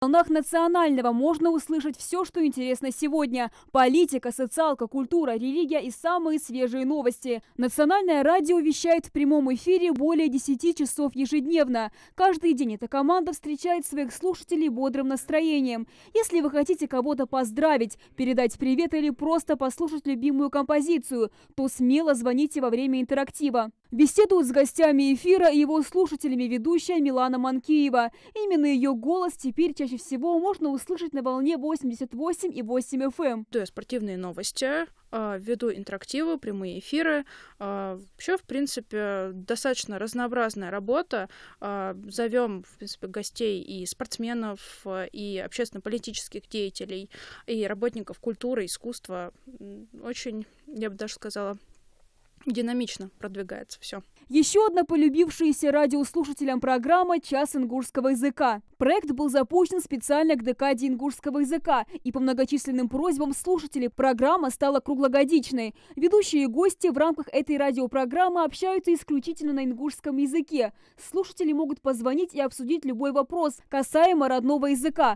волнах национального можно услышать все, что интересно сегодня. Политика, социалка, культура, религия и самые свежие новости. Национальное радио вещает в прямом эфире более 10 часов ежедневно. Каждый день эта команда встречает своих слушателей бодрым настроением. Если вы хотите кого-то поздравить, передать привет или просто послушать любимую композицию, то смело звоните во время интерактива. Беседуют с гостями эфира и его слушателями ведущая Милана Манкиева. Именно ее голос теперь чаще всего можно услышать на волне 88,8 FM. Спортивные новости, веду интерактивы, прямые эфиры. Вообще, в принципе, достаточно разнообразная работа. Зовем, в принципе, гостей и спортсменов, и общественно-политических деятелей, и работников культуры, искусства. Очень, я бы даже сказала, динамично продвигается все. Еще одна полюбившаяся радиослушателям программа «Час ингушского языка». Проект был запущен специально к декаде ингушского языка, и по многочисленным просьбам слушателей программа стала круглогодичной. Ведущие и гости в рамках этой радиопрограммы общаются исключительно на ингушском языке. Слушатели могут позвонить и обсудить любой вопрос, касаемо родного языка.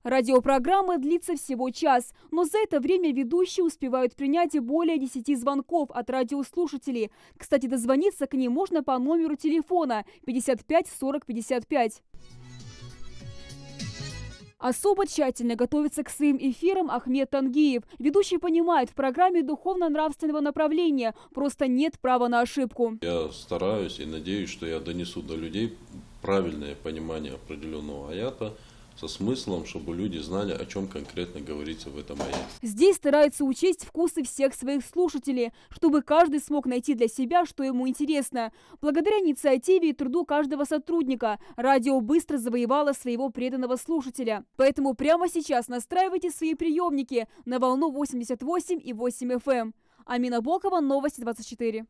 Радиопрограмма длится всего час, но за это время ведущие успевают принять более 10 звонков от радиослушателей. Кстати, дозвониться к ним можно по номеру телефона 55 40 55. Особо тщательно готовится к своим эфирам Ахмед Тангиев. Ведущий понимает, в программе духовно-нравственного направления просто нет права на ошибку. Я стараюсь и надеюсь, что я донесу до людей правильное понимание определенного аята со смыслом, чтобы люди знали, о чем конкретно говорится в этом аяте. Здесь стараются учесть вкусы всех своих слушателей, чтобы каждый смог найти для себя, что ему интересно. Благодаря инициативе и труду каждого сотрудника радио быстро завоевало своего преданного слушателя. Поэтому прямо сейчас настраивайте свои приемники на волну 88,8 FM. Амина Бокова, Новости 24.